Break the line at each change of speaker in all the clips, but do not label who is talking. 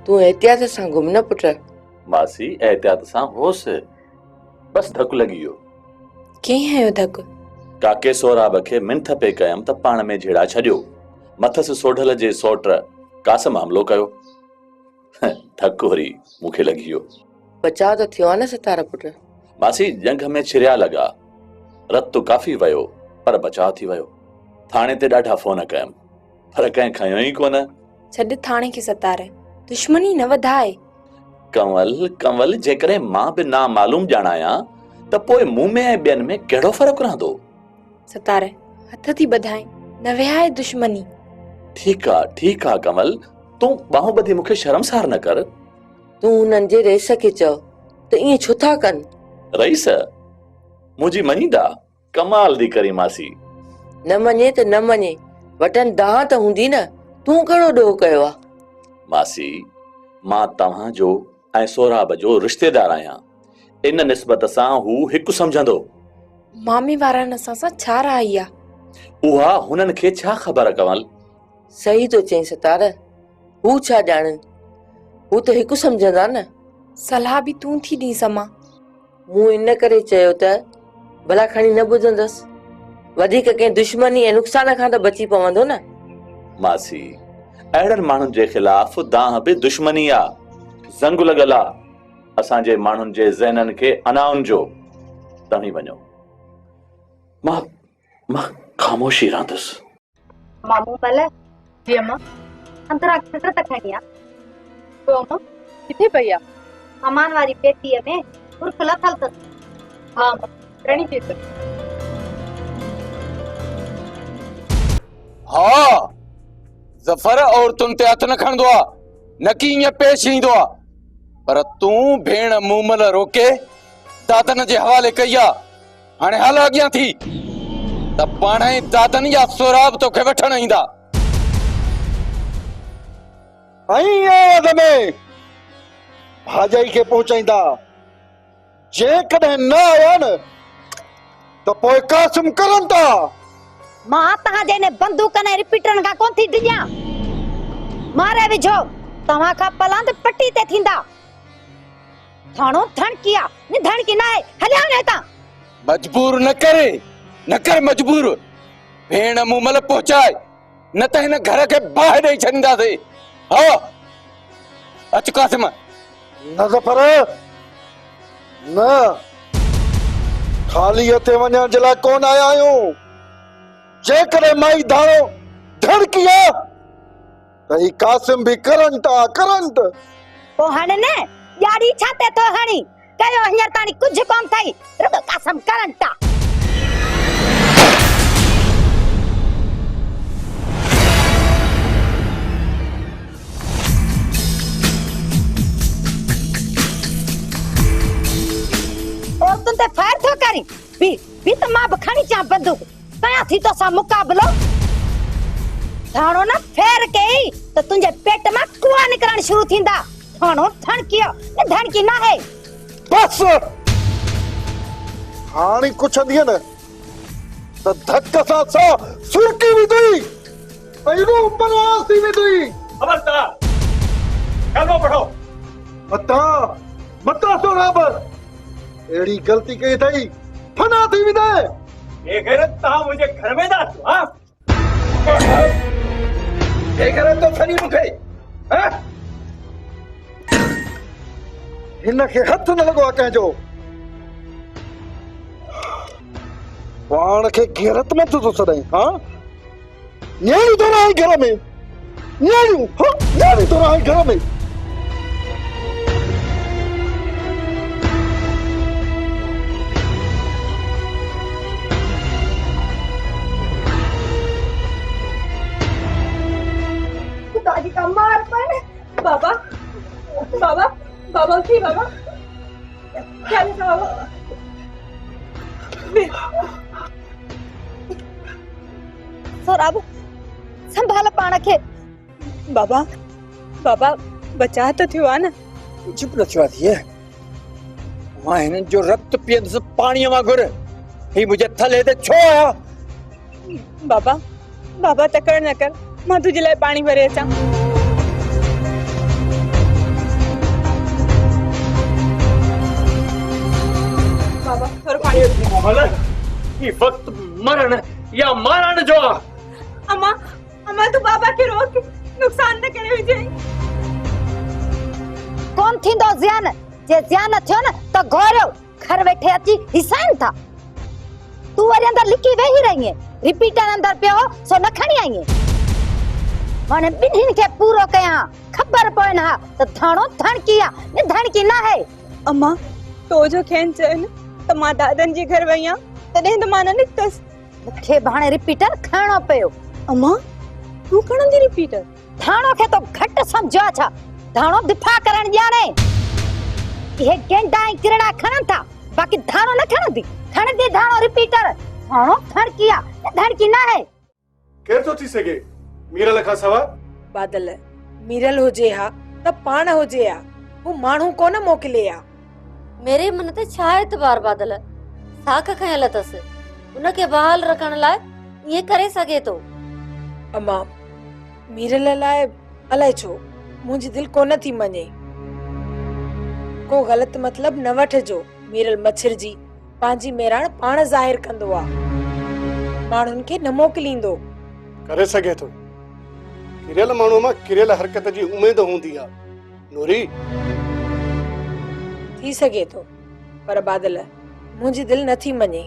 तू एहतियात सां घुम न पुट।
मासी एहतियात सां होस, बस धक लगी वियो।
कीअं आयो धक?
काके सोराब खे मिंथ पे कयम त पाण में झेड़ा छॾियो। मथस सोढल जे सोट कासम हमलो कयो। धक वरी मूंखे लगी वियो।
बचाव त थियो न सितारा पुट?
मासी जंग में छिरिया लगा, रत तो काफ़ी वयो पर बचाव थी वयो। थाने ते ॾाढा फोन कयम पर कंहिं खयो ई कोन।
छॾ थाने खे सितारे, दुश्मनी न वधाए।
कंवल कंवल जेकॾहिं मां बि ना मालूम ॼाणायां त पोइ मूं में ऐं ॿियनि में कहिड़ो फ़र्क़ु रहंदो?
सितारे हथ थी ॿधाए, न विहाए दुश्मनी।
ठीक आ कमल, तूं बाहूं ॿधी मूंखे शर्मसार न कर।
तूं हुननि जे रेस खे चओ त ईअं छो था कनि?
रईस मुंहिंजी मञीदा? कमाल दी करी मासी।
न मञे त न मञे, वटन दाह त हूंदी न। तूं कहिड़ो ॾोह कयो आहे?
मासी मां तव्हां जो ऐं सोराब जो रिश्तेदार आहियां, इन निस्बत सां हू हिकु सम्झंदो।
मामी वारनि असां सां छा रहाई आहे?
उहा हुननि खे छा ख़बर कमल?
सही तो चई सितार, हू छा ॼाणनि, हू त हिकु सम्झंदा न। सलाह बि तूं थी ॾी समा। मूं इन करे चयो त भला खणी न ॿुधंदसि, वधीक कंहिं दुश्मनी ऐं नुक़सान खां त बची पवंदो न।
मासी अहिड़नि माण्हुनि जे ख़िलाफ़ दाह बि दुश्मनी आ, ज़ंग लॻल आ। असांजे माण्हुनि जे ज़हननि खे अनाउनि जो। तव्हीं वञो, मां ख़ामोशी रहंदुसि।
मामू पहले जी अम्मा अंतरा खटर तक खणी आ। तो अम्मा किथे पई आ? अमान वारी पेटीअ में उर्फ लथल त। हां रणी थी।
हाँ ज़फर औरतुनि ते हथ न खणंदो आ, न कि ईअं पेश ईंदो आ। पर तूं भेण मूमल रोके दादन जे हवाले कई आ। हाणे हल अॻियां थी त पाण ई दादन या सोराब तोखे वठण ईंदा।
ऐं में भाॼाई खे पहुचाईंदा। जेकॾहिं न आया न त पोइ कासिम करनि था।
मां तव्हांजे ने बंदूक ने रिपीटरन खां कोन थी डिॼां। मारे विझो, तव्हां खां पलंद पट्टी ते थींदा। थाणो धणकिया न धणकी न आहे, हलिया न हितां।
मजबूर न कर मजबूर। भेण मूमल पहुचाए, न त हिन घर खे बाहि ॾेई छॾींदासीं। हाँ अच कासिम।
न ज़फर न, ख़ाली हथे वञण जे लाइ कोन आया आहियूं। जेकॾहिं माई धाणो धड़की आहे त ही कासिम बि करनि था।
पोइ हाणे न ॾाढी छाते तो हणी कयो, हींअर ताणी कुझु कोन थई, रुगो कासिम करनि था। औरतुनि ते फायर थो करी बि त मां बि खणी अचां बंदूक, कयां थी तो सां मुक़ाबलो। थाणो न फेर कई त तुंहिंजे पेट मां कुआ निकरण शुरू थींदा। थाणो धणकियो न धणकी न आहे।
बस हाणे कुछ ॾींहं न त धक सां सुरकी विधुई, पहिरों बनासी विधुई।
खबरदार कलमो पढ़ो।
मता सोराब एड़ी गलती कई थई, फना थी विदे।
बेगैरत तव्हां मुंहिंजे घर में था अचो? हाँ बेगैरत तो सनी मूंखे।
हिन खे हथ न लॻो आहे कंहिंजो। पाण खे गैरत में थो सदाई। हाँ न्याणी तो रहा है घर में, न्याणी तो रहा है घर में।
दादी का मार पर बाबा बाबा बाबा की बाबा क्या बाबा सोराब संभाल पाण खे।
बाबा बाबा बचा तो थियो आहे न?
चुप न थियो थिए। मां हिननि जो रक्त पीअंदुसि पाणीअ वांगुरु। ही मुंहिंजे थले ते छो आया?
बाबा बाबा तकड़ न कर, मां तुझे लाइ पानी भरे अचां।
बाक़ी वक्त मरण या मारण जो आहे।
अम्मा अम्मा तू बाबा के रोक नुकसान न करे विजय।
कौन थींदो ज़ियान? जे ज़ियान थियो न त घोरियो घर वेठे अची हिसान था। तू वरी अंदर लिखी वेही रही है, रिपीटर अंदर पियो सो न खणी आई है। माने बिन्हिन के पूरो कया खबर पवन हा त थाणो धणकी आ ने धणकी ना है।
अम्मा तो जो खेन चन त मां दादन जी घर वईया तने त मां न निकतस।
मुखे भाणे रिपीटर खाणो पियो।
अम्मा तू खणंदी रिपीटर?
थाणो के तो घट समझो छा? थाणो दिफा करण जाने। ये गेंडा ऐं किरड़ा खणन था, बाकी थाणो न खणंदी। खणंदी थाणो रिपीटर। थाणो धणकी आ धणकी ना है।
केर तो थी सके मीरल खां सवा?
बादल मीरल हुजे हा त पाण हुजे हा, वो माण्हू कोन मोकिले हा।
मेरे मन ते छा एतबार बादल? साख खयल तस, उनके बहाल रखण लाइ ये करे सके तो।
अम्मा मीरल लाइ अलाए छो मुंहिंजी दिल कोन थी मञे। को गलत मतलब न वठजो। मीरल मच्छर जी पंहिंजी मेराण पाण ज़ाहिर कंदो आ, माण्हुनि खे न मोकिलींदो।
करे सके थो। किरियल माण्हू मां किरियल हरकत जी उमेद हूंदी आ नूरी।
थी सके थो, पर बादल मुंहिंजी दिल नथी मञे।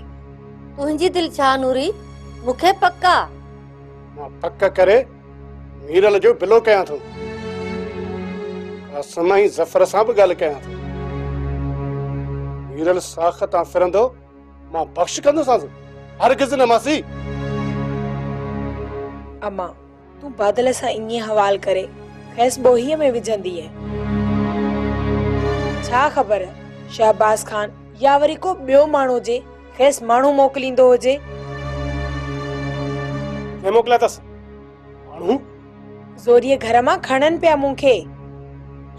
तुंहिंजी दिल छा नूरी? मुखे पक्का
मां पक करे मीरल जो बिलो कयां थो। कसम ई ज़फर सां बि ॻाल्हि कयां थो। मीरल साख तां फिरंदो मां बख़्श कंदोसांसि, हरगिज़ न मासी।
अम्मा तू बादल सां ईअं हवाल करे खेस बोहीअ में विझंदी है। छा ख़बर शहबाज खान या वरी को ॿियो माण्हू जे खेस माण्हू मोकिलींदो हुजे।
के मोकिलिया अथसि माण्हू?
ज़ोरीअ घर मां खणनि पिया मूंखे।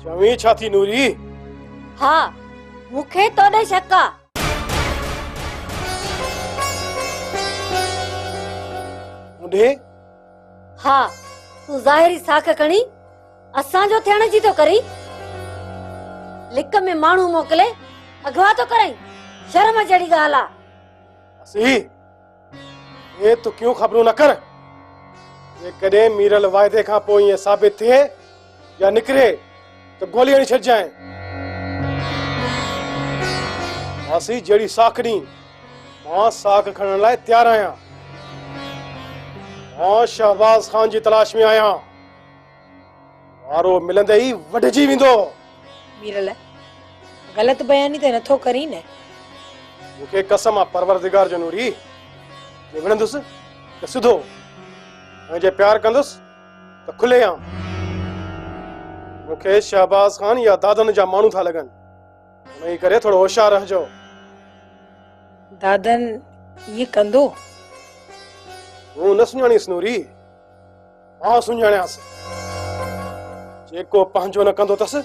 चवी छा थी नूरी?
हाँ मुखे तोड़े शक्का।
मुंडे
हाँ तू ज़ाहिरी साख खणी असां जो थियण जी तो करी। लिक में माण्हू मोकिले अगवा तो करई। शर्म जड़ी ॻाल्हि आ।
असी ये तो क्यों खबरों न कर। ये कदे मीरल वायदे खां पोइ ये साबित थिए या निकरे तो गोली हणी छॾजांइ। असी जड़ी साखड़ी मां साख खणण लाइ तैयार आहियां। मां शहबाज खान जी तलाश में आहियां। वारो मिलंदे ही वढजी वेंदो।
मीरल गलत बयानी त नथो करी न।
मुखे कसम आ परवरदिगार जो नूरी, जे वणंदुसि त सिधो ऐं जे प्यार कंदुसि त खुलेआम। मुखे शहबाज खान या दादन जा माण्हू था लॻनि, उनई करे थोरो होशियार रहजो।
दादन ये कंदो?
तूं न सुञाणीस नूरी, मां सुञाणियासि। जेको पंहिंजो न कंदो अथसि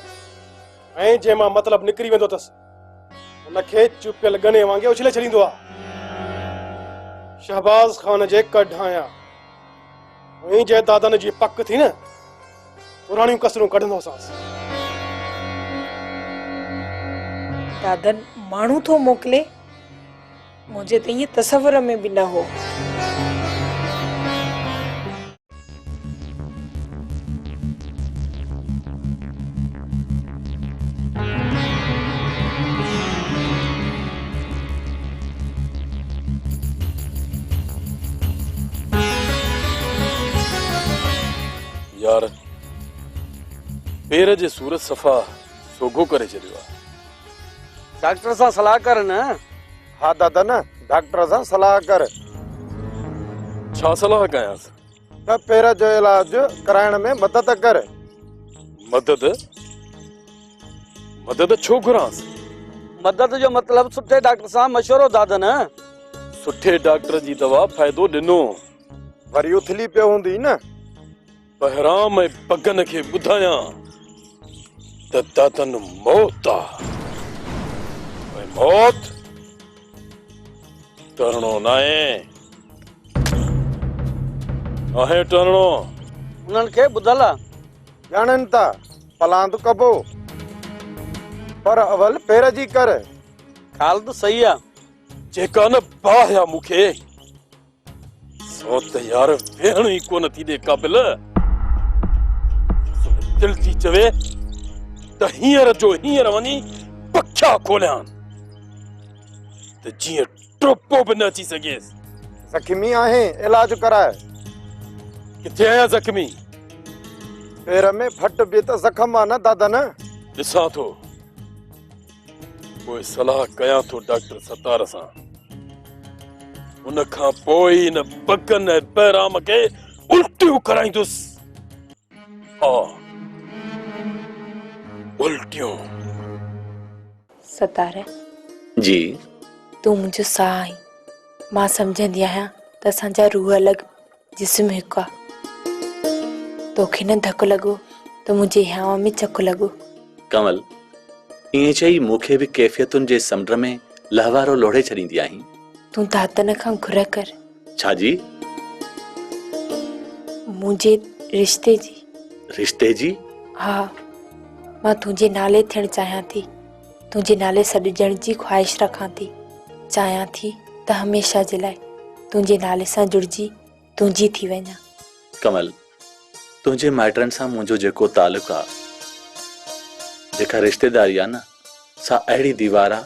ऐं जंहिंमां मतिलब निकिरी वेंदो अथसि उनखे चुपियल गणे वांगुरु उछले छॾींदो आहे। शहबाज खान जे कढ आहियां ऐं जे दादन जी पक थी न पुराणियूं कसरूं कढंदोसांसि।
दादन माण्हू थो मोकिले? मुझे तो ये तसव्वुर में भी न हो।
यार पेर जे सूरत सफ़ा सोगो करे छॾियो आहे।
डॉक्टर सां सलाह कर न।
हाँ दादा न डॉक्टर सां सलाह कर।
छा सलाह कयांसि?
त पेर जो इलाज कराइण में मदद कर।
मदद? मदद छो घुरांसि?
मदद जो मतलब सुठे डॉक्टर सां मशवरो दादा न।
सुठे डॉक्टर जी दवा फ़ाइदो ॾिनो
वरी उथली पियो हूंदी न।
बहराम ऐं पगन खे ॿुधायां त दादन मौत आहे ऐं मौत टरणो न आहे टरणो।
उन्हनि खे ॿुधल आहे,
ॼाणनि था पलांद कबो, पर अवल पेर जी कर।
ख़्याल त सही आहे।
जेका न बाया मूंखे सो त यार वेहण ई कोन थी ॾे क़ाबिल। दिल थी चवे त हींअर जो हींअर वञी पखिया खोलियां त जीअं टोपो बि न अची सघेसि।
जख्मी आहे, इलाज कराए।
किथे आया जख्मी?
पेर में फट बि त जख्म आहे न दादा न।
ॾिसां थो, पोइ सलाह कयां थो डॉक्टर सतार सां। उन खां पोइ न बगन ऐं बहराम खे उल्टियूं कराईंदुसि। हा, उल्टियूं।
सतार
जी
तूं मुंहिंजो साह आहीं। मां सम्झंदी आहियां त असांजा रूह अलॻि जिस्म हिकु आहे। तोखे न धकु लॻो त मुंहिंजे हियांव में चकु लॻो।
कमल, ईअं चई मूंखे बि कैफ़ियतुनि जे समुंड में लहवारो लोढ़े छॾींदी आहीं।
तूं दातन खां घुर कर।
छाजी?
मुंहिंजे रिश्ते जी।
रिश्ते जी?
हा, मां तुंहिंजे नाले थियणु चाहियां थी। तुंहिंजे नाले सॾिजण जी ख़्वाहिश रखां थी। चाहियां थी त हमेशह जे लाइ तुंहिंजे नाले सां जुड़जी तुंहिंजी थी वञा।
कमल, तुंहिंजे माइटनि सां मुंहिंजो जेको तालुक़ु आहे, जेका रिश्तेदारी आहे न, सा अहिड़ी दीवार आहे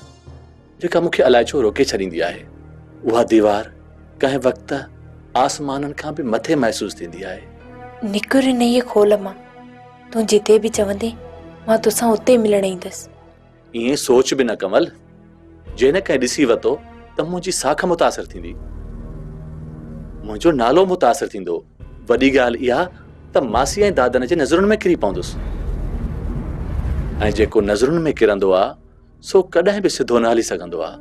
जेका मूंखे अलाए छो रोके छॾींदी आहे। उहा दीवार कंहिं वक़्तु आसमाननि खां बि मथे महसूस थींदी आहे।
निकुर इन ई खोल मां। तूं जिते बि चवंदे मां तोसां उते मिलण ईंदसि।
ईअं सोच बि न कमल। जे न कंहिं ॾिसी वरितो त मुंहिंजी साख मुतासिर थींदी, मुंहिंजो नालो मुतासिर थींदो। वॾी ॻाल्हि इहा त मासी ऐं दादन जे नज़रुनि में किरी पवंदुसि। ऐं जेको नज़रुनि में किरंदो आहे सो कॾहिं बि सिधो न हली सघंदो आहे।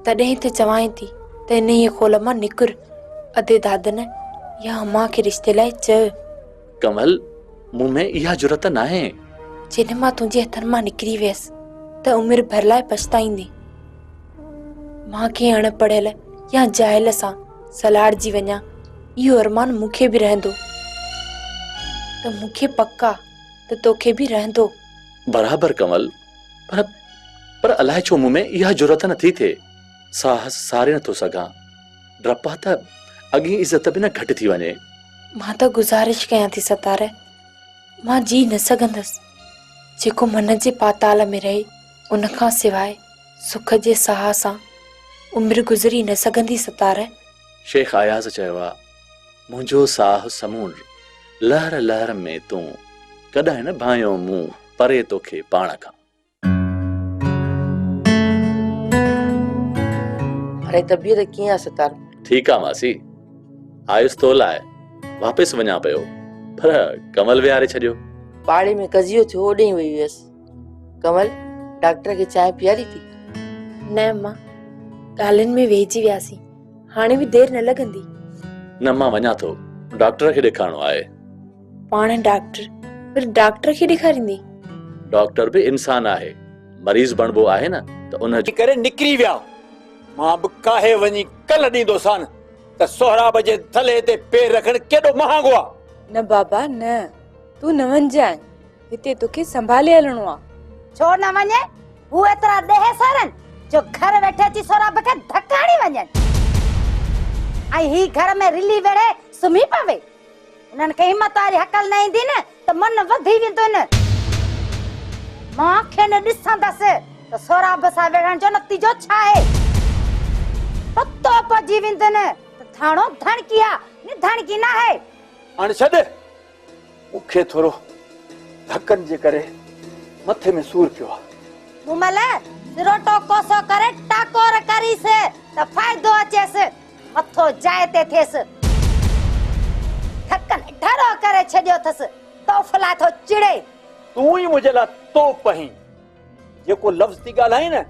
तॾहिं त चवां थी त इन ई खोल मां निकुर। अधे दादन या अम्मा खे रिश्ते लाइ चयो।
कमल, मूं में इहा जुरत न आहे।
जॾहिं मां तुंहिंजे हथनि मां निकिरी वियसि त उमिरि भर लाइ पछताईंदी। मां कीअं अणपढ़ियल या जाहिल सां सलाड़जी वञा, इहो अरमान मूंखे बि रहंदो। त मूंखे पक्का त तोखे बि रहंदो।
बराबर कमल, पर अलाए छो मूं में इहा जुरत नथी थिए। साहस सारे नथो सघां। डपा त अॻी इज़त बि न घटि थी वञे।
मां त गुज़ारिश कयां थी सतार, मां जी न सघंदसि। जेको मन जे पाताल में रहे, उन खां सवाइ सुख जे साह सां उमिरि गुज़री न सघंदी। सतार,
शेख आयाज़ चयो आहे, मुंहिंजो साह समूंड, लहर लहर में तूं कॾहिं न भायो मूं परे तोखे पाण खां।
हाणे तबियत कीअं आहे सतार?
ठीकु आहे मासी। आयुसि तो लाइ वापसि वञा पियो, पर कमल विहारे छॾियो।
पाड़े में कजियो थियो, ओॾे ई वई हुयसि। कमल, डॉक्टर खे चांहि पीआरी थी?
न मां, ॻाल्हियुनि में वेहिजी वियासीं। हाणे बि देरि न लॻंदी।
न, मां वञा थो, डॉक्टर खे ॾेखारणो आहे।
पाण डॉक्टर? पर डॉक्टर खे ॾेखारींदी?
डॉक्टर बि इंसान आहे, मरीज़ बणबो आहे न, त उन जे
करे निकिरी विया। मां बि काहे वञी कल्ह ॾींदोसांनि त सोहराब जे थले ते पेर रखण केॾो महांगो आहे।
न बाबा न, तूं न वञजांइ। हिते तोखे संभाले हलणो आहे।
छो न वञे? हू एतिरा ॾेह सरनि जो घर वेठे अची सोहराब खे धकाणी वञनि। ऐं ही घर में रिली वेड़े सुम्ही पवे। उन्हनि खे हिमत वारी हकल न ईंदी न त मन वधी वेंदो न। मां खे न ॾिसंदसि त सोहराब सां वेड़ण जो नतीजो छा आहे। पतो पइजी वेंदुनि त थाणो धणकी आहे, न धणकी न आहे।
हाणे छॾ, मूंखे थोरो धकनि जे करे मथे में सूर पियो आहे।
मुमल सिरोटो कोसो करे टाकोर करीसि त फ़ाइदो अचेसि, मथो जाइ ते थिएसि। थकनि ढरो करे छॾियो अथसि, तोफला थो चिड़े।
तूं ई मुंहिंजे लाइ तोप आहीं। जेको लफ़्ज़ थी ॻाल्हाई न,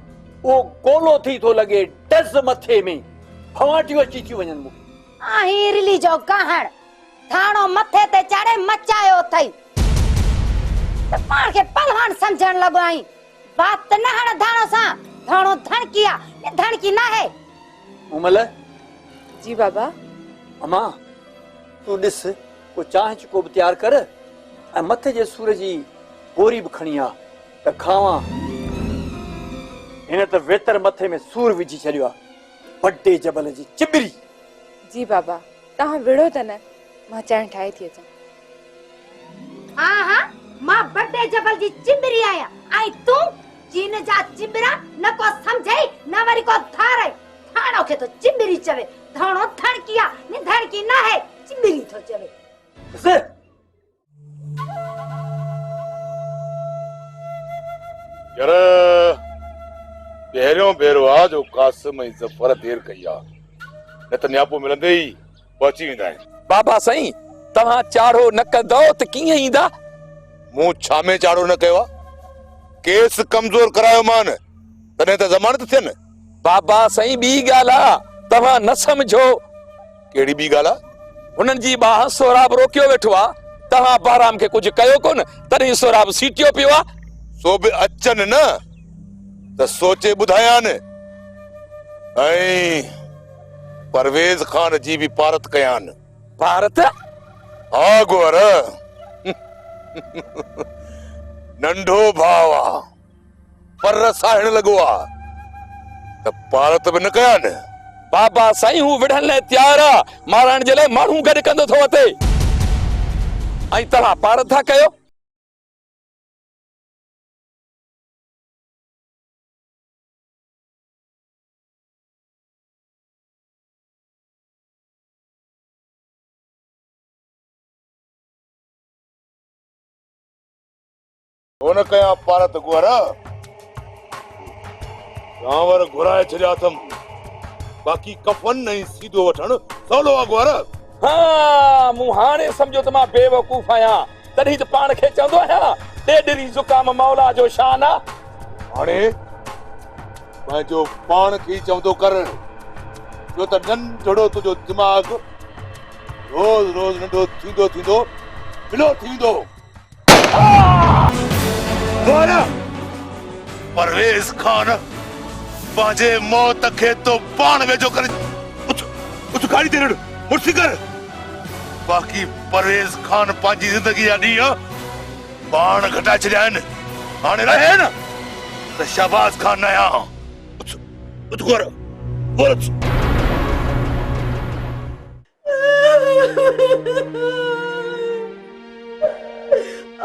उहो गोलो थी थो लॻे डज़ मथे में। फवाटियूं अची थियूं वञनि मूंखे।
आहीं रिली जो गाहण थाणो मथे ते चाड़े मचायो अथई त पाण खे पहलवान सम्झण लॻो आहीं। बात न हण धाणो सां। धाणो धणकी आहे, न धणकी न आहे।
उमल
जी बाबा।
अम्मा, तूं ॾिस, को चांहि चुको बि तयारु कर ऐं मथे जे सूर जी गोरी बि खणी आ त खावां। हिन त वेतर मथे में सूर विझी छॾियो आहे।
बड़े जबल जी चिबरी।
जी बाबा तव्हां विड़ो त न, मां चांहि ठाहे थी अचां।
हाँ हाँ मां बड़े जबल जी चिबरी आया। आई तू चीन जा चिबरा न को समझे न वरी को थारे। थाणो के तो चिबरी चवे, थाणो थणकिया न धणकी ना है, चिबरी तो चवे।
से
यार पहिरियों भेरो आ जो कासिम ऐं ज़फ़र देर कई आ, न त न्यापो मिलंदे ही पहुची वेंदा आहिनि।
बाबा साईं तव्हां चाड़ो न कंदो त कीअं ईंदा?
मूं छा में चाड़ो न कयो आहे? केस कमज़ोर करायो मान तॾहिं त ज़मानत थियनि।
बाबा साईं ॿी ॻाल्हि आहे, तव्हां न सम्झो।
कहिड़ी ॿी ॻाल्हि आहे?
हुननि जी बाह सोराब रोकियो वेठो आहे, तव्हां बाराम खे कुझु कयो कोन, तॾहिं सोराब सीटियो पियो आहे।
सो बि अचनि न त सोचे ॿुधायानि। ऐं परवेज़ खान जी बि पारत कयानि।
भारत?
हा गोर नंढो भाउ आहे, पर साहिण लॻो आहे त पारत बि न कयानि।
बाबा साईं हू विढ़ण लाइ तयार आहे, मारण जे लाइ माण्हू गॾु कंदो थो अचे, ऐं तव्हां पारत था कयो।
हो न कया पारत गोर, गांवर घुराए छॾिया अथमि, बाक़ी कफन ऐं सीधो वठण सवलो आहे गोर।
हाँ मूं हाणे सम्झो त मां बेवकूफ़ आहियां, तॾहिं त पाण खे चवंदो आहियां ॾेढरी ज़ुकाम मौला जो शान आहे।
हाणे पंहिंजो पाण खे ई चवंदो कर, छो त नंढड़ो तुंहिंजो दिमाग़ रोज़ रोज़ नंढो थींदो थींदो विलो थींदो। परवेज़ खान पंहिंजे मौत खे तो पाण वेझो करे उठ गाड़ी ते रड़ मुर्सी कर। बाक़ी परवेज़ खान पंहिंजी ज़िंदगी जा ॾींहं पाण घटाए छॾिया आहिनि। हाणे रहे न त शहबाज़ खान नया उठ गोर गोर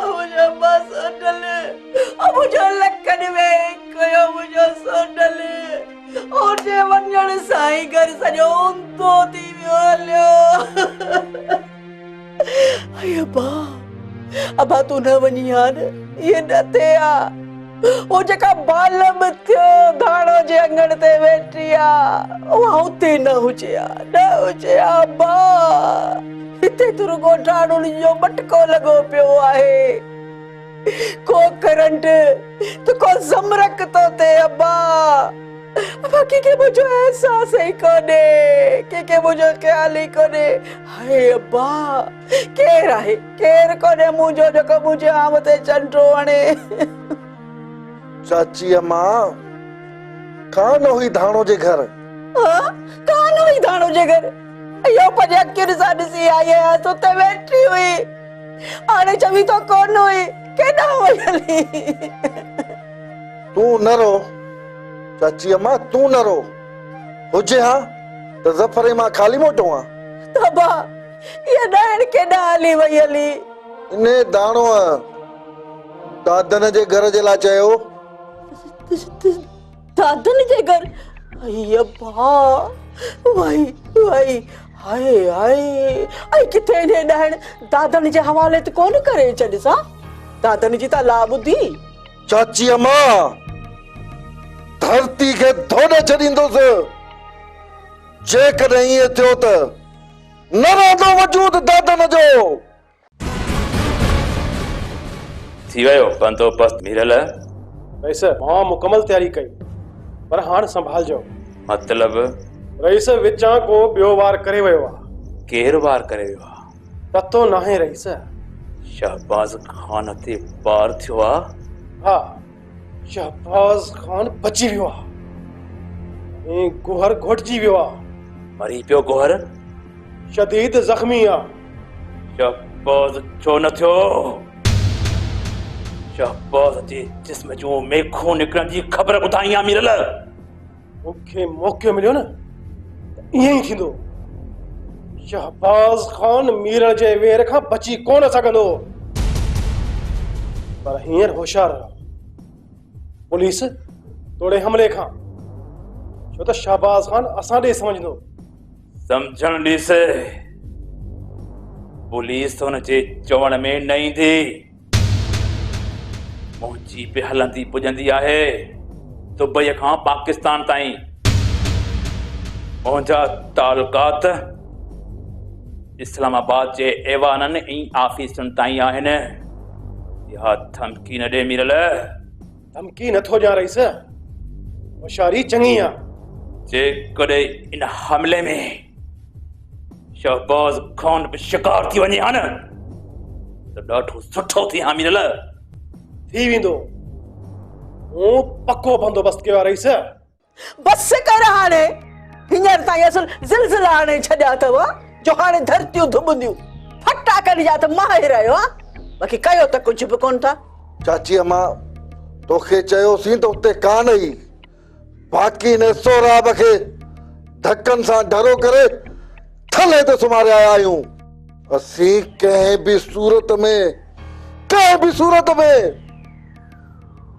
मुझे बस डले, मुझे लकन में कयो मुझे सो डले, और जे वञण साईं घर सॼो ऊंधो थी वियो हलियो। अय अबा तूं न वञी हा न, इहे न थिए हा। ओ जेका बालम थियो धाणो जे अंगण ते वेठी आ, उहा उते न हुजे हा, न हुजे हा अबा। हिते त रुॻो ठाणुनि जो मटको लॻो पियो आहे, को करंट तो को ज़मरक तो ते अबा। अबा के मुझे एहसास ही कोने, के मुझे ख्याल ही कोने। हाय अबा केर आहे, केर कोने मुझो जो मुझे आम ते चंडो हणे।
चाची अम्मा कान हुई धाणो जे घर।
हाँ कान हुई धाणो जे घर, यो पंहिंजे अखियुनि सां ॾिसी आई आहियां तो ते वेठी हुई। हाणे चवी तो कोन हुई, केॾां वई हली।
तू न रो चाची अम्मा, तू न रो। हुजे हा त ज़फ़र मां खाली मोटो आ।
तबा ये नैण केॾां हली वई हली।
इने दाणो दादन जे घर जे लाइ चयो।
दादन जे घर? अय अब्बा वई वई हाय हाय। ऐं किथे ने ॾहण दादन जे हवाले त कोन करे छॾिसा, दादन जी त ला ॿुधी।
चाची अम्मा धरती खे धोड़े छॾींदुसि जेकॾहिं ईअं थियो त न रहंदो वजूद दादन जो।
थी वियो बंदोबस्त मीरल?
रईस मां मुकमल तैयारी कई, पर हाणे संभालजो।
मतलब
रईस विचां को ॿियो वार करे वियो आहे।
केर वार करे वियो आहे?
पतो नाहे रईस।
शहबाज़ खान ते वार थियो आहे?
हा शहबाज़ खान बची वियो आहे ऐं गोहर घोटजी वियो आहे।
मरी पियो गोहर?
शदीद ज़ख्मी आहे।
शहबाज़ छो न थियो? शहबाज़ जे जिस्म जो मेखो निकिरण जी ख़बर ॿुधाई आहे मीरल।
मूंखे मौक़ो मिलियो न ईअं ई थींदो। शहबाज खान मीरल जे वेर खां बची कोन सघंदो। पर हींअर होशियार रहो। पुलिस तोड़े हमले खां, छो त शहबाज खान असां ॾे समझंदो।
समझण ॾिसे, पुलिस हुनजे चवण में न ईंदी। मुंहिंजी बि हलंदी पुॼंदी आहे दुबई खां पाकिस्तान ताईं। मुंहिंजा तालुकात इस्लामाबाद जे ऐवाननि ऐं ऑफिसनि ताईं आहिनि। इहा धमकी न ॾे मीरल।
धमकी नथो ॾियां रईस, होशियारी चङी आहे।
जेकॾहिं इन हमले में शहबाज खान बि शिकार थी वञे हा न त ॾाढो सुठो थी हा मीरल।
थी वेंदो, मूं पको बंदोबस्त कयो आहे रईस।
बस कर हाणे। हींअर ताईं असुल ज़िलज़िला हाणे छॾिया अथव जो हाणे धरतियूं धुॿंदियूं फटाकनि जा त माहिर आहियो हा। बाक़ी कयो त कुझु बि कोन था।
चाची अम्मा तोखे चयोसीं त उते कान ई, बाक़ी ने सोराब खे धक्कनि सां डरो करे थले ते सुम्हारे आया आहियूं। असीं कंहिं बि सूरत में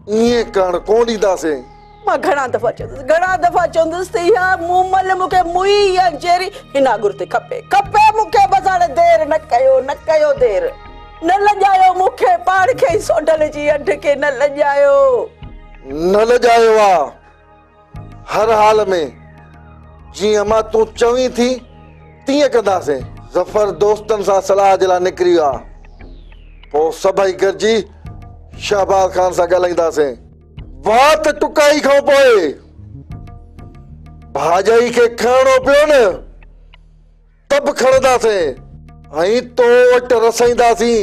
ईअं करण कोन ॾींदासीं।
मां घणा दफ़ा चवंदुसि त इहा मूमल मूंखे मुई या जहिड़ी हिन गुर ते खपे मूंखे। बसि हाणे देरि न कयो देरि न लॼायो मूंखे। पाण खे ई सोडल जी अढ खे न
लॼायो आहे। हर हाल में जीअं मां तूं चवीं थी तीअं कंदासीं। ज़फर दोस्तनि सां सलाह जे लाइ निकिरी विया। पोइ सभई गॾिजी शहबाज खान सां ॻाल्हाईंदासीं। बात टुकाई खां पोइ भाॼाई खे खणणो पियो न त बि खणंदासीं ऐं तो वटि रसाईंदासीं।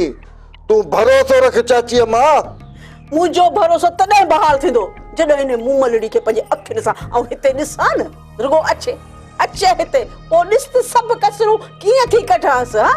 तूं भरोसो रख चाची अम्मा।
मुंहिंजो भरोसो तॾहिं बहाल थींदो जॾहिं हिन मूमलड़ी खे पंहिंजे अखियुनि सां ऐं हिते ॾिसां न। रुगो अचे हिते पोइ ॾिस त सभु कसरूं कीअं थी कढांसि। हा,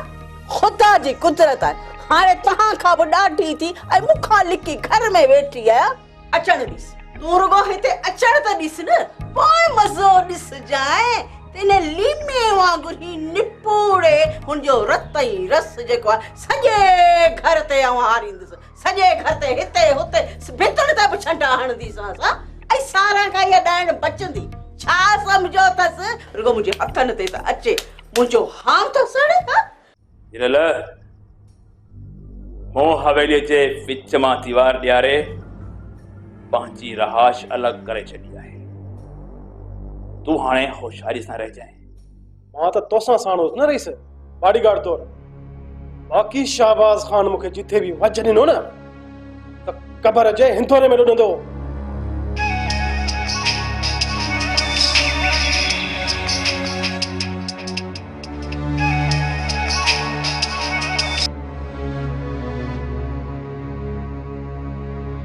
ख़ुदा जी कुदरत आहे। हाणे तव्हां खां बि ॾाढी थी ऐं मूंखां लिकी घर में वेठी आहियां। अचण ॾिस, तूं रुगो हिते अचण त ॾिस न, पोइ मज़ो ॾिसजांइ। तिन लीमे वांगुरु ही निपूड़े हुनजो रत ई रस जेको आहे सॼे घर ते आरींदुसि। सॼे घर ते हिते हुते भितुनि ते बि छंटा हणंदीसांसि। ऐं सारा खां इहा ॾाइण बचंदी। छा सम्झो अथसि? रुगो मुंहिंजे हथनि ते त अचे, मुंहिंजो हाम थो सड़े।
हीरल मूं हवेलीअ जे विच मां दीवार ॾियारे पंहिंजी रहाश अलॻि करे छॾी आहे। तूं हाणे होशियारी सां रहिजांइ।
मां त तोसां साणोसि न रईस, बॉडीगार्ड तौरु। बाक़ी शहबाज खान मूंखे जिथे बि वज ॾिनो न त कबर जे हिंदोरे में ॾुंदो।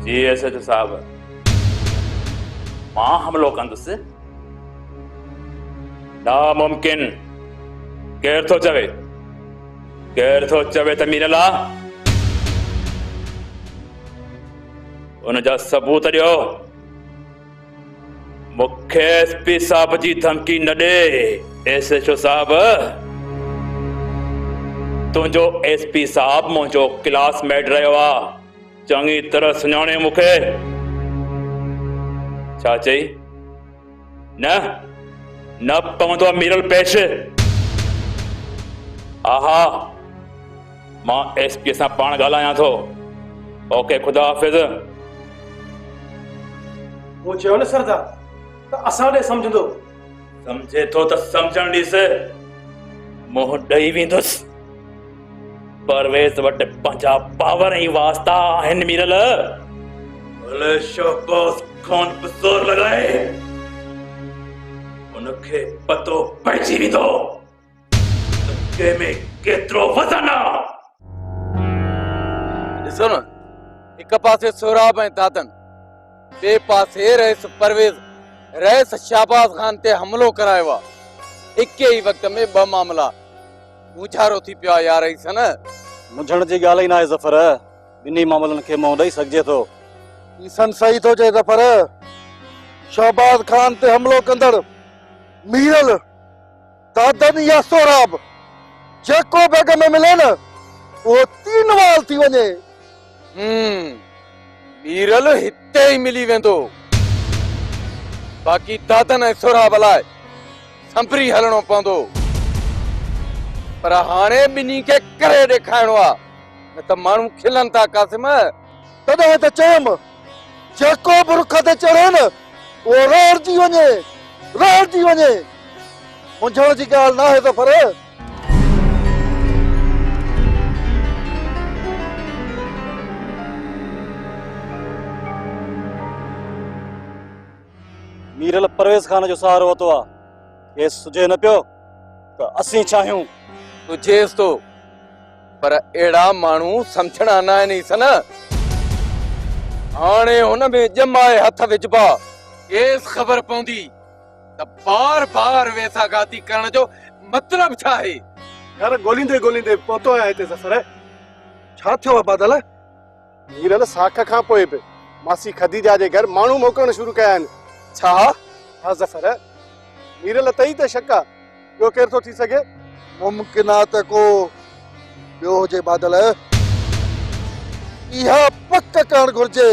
जी एसएचओ साहब, मां हमलो कंदुसि? नामुमकिन। केर थो चवे त मीरला? उनजा सबूत ॾियो। मूंखे एसपी साहब जी धमकी न ॾे। एसएचओ साहब, तुंहिंजो एसपी साहब मुंहिंजो क्लासमेट रहियो आहे। चङी तरह सुञाणे मूंखे। छा चई? न पवंदो मीरल पेश। आहा, मां एसपी सां पाण ॻाल्हायां थो। ओके, खुदा हाफ़िज़।
वो चयो न सरदार त असां ॾे समझंदो।
समझे थो त समझण ॾिस। मुंहुं ॾेई वेंदुसि। परवेज़ वटि पंहिंजा पावर ऐं वास्ता आहिनि मीरल। भले शहबाज खान पे ज़ोर लॻाए, उनखे पतो पइजी वेंदो त कंहिंमें केतिरो वज़न आहे।
ॾिसो न, हिक पासे सोराब ऐं दादन, ॿिए पासे रईस परवेज़ रईस शहबाज खान ते हमलो करायो आहे। हिक ई वक़्त में ॿ मामला मुझारो थी पियो आहे यार। रईस न
मुझण जी ॻाल्हि ई न आहे ज़फर। ॿिन्ही मामलनि खे मुंहुं ॾेई सघिजे थो।
ईसन सही थो चए ज़फर। शहबाज खान ते हमलो कंदड़ मीरल दादन या सोराब जेको बेग में मिले न वो 3 वाल थी वने।
मीरल हिते ही मिली वेंदो, बाकी दादन ऐं सोराब लाइ संभरी हलणो पवंदो। पर हाणे ॿिन्ही खे करे ॾेखारिणो आहे, न त माण्हू खिलन था कासिम।
तॾहिं त चयमि जेको बि रुख ते चढ़े न उहो रहिजी वञे, रहिजी वञे। मुंझण जी ॻाल्हि न आहे ज़फ़र।
मीरल परवेज़ खान जो सहारो वरितो आहे, खेसि सुझे न पियो त असीं चाहियूं
सुझेसि थो, पर अहिड़ा माण्हू सम्झणा न आहिनि सन। हाणे हुन में ॼमाए हथ विझबा, केस ख़बर पवंदी त बार बार वेसागाती करण जो मतलब छा आहे।
यार ॻोल्हींदे ॻोल्हींदे पहुतो आहियां हिते ज़फ़र।
छा थियो आहे बादल?
मीरल साख खां पोइ बि मासी खदीजा जे घर माण्हू मोकिलण शुरू कया आहिनि।
छा?
हा ज़फ़र, मीरल तई त शक आहे, ॿियो केरु थो थी सघे?
मुमकिन आहे त को ॿियो हुजे बादल। इहा पक करणु घुर्जे।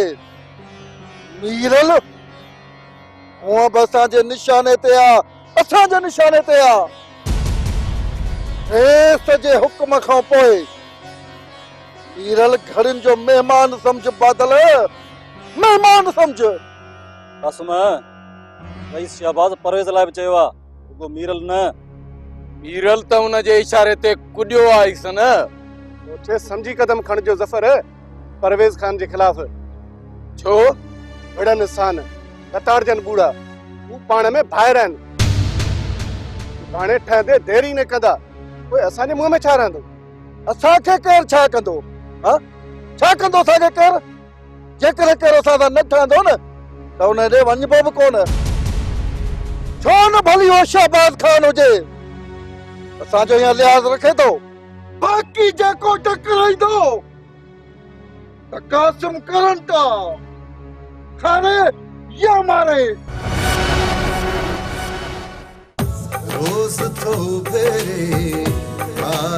मीरल हूअं बि असांजे निशाने ते आहे, असांजे निशाने ते आहे। हेसि जे हुक्म खां पोइ मीरल घरनि जो महिमान सम्झ बादल, महिमान सम्झ।
कासिम रईस शहबाज परवेज़ लाइ बि चयो आहे, रुॻो मीरल न।
मीरल त हुन जे इशारे ते कुॾियो आहे सन।
सोचे सम्झी कदम खणिजो ज़फ़र परवेज़ खान जे ख़िलाफ़।
छो?
वॾनि सान कतारजन बूढ़ा हू पाण में भाइर आहिनि। हाणे ठहंदे देरी न कंदा, पोइ असांजे मुंहं में छा रहंदो?
असांखे केरु छा कंदो? हा छा कंदो असांखे केरु? जेकॾहिं केरु असां सां न ठहंदो न त हुन ॾे वञिबो बि कोन। छो न भली हो शहबाज खान हुजे, असांजो यहाँ लिहाज़ रखे थो। बाक़ी जेको टकराईंदो त कासिम करनि था खाने या मारे।
रोज़ थो भेरे हार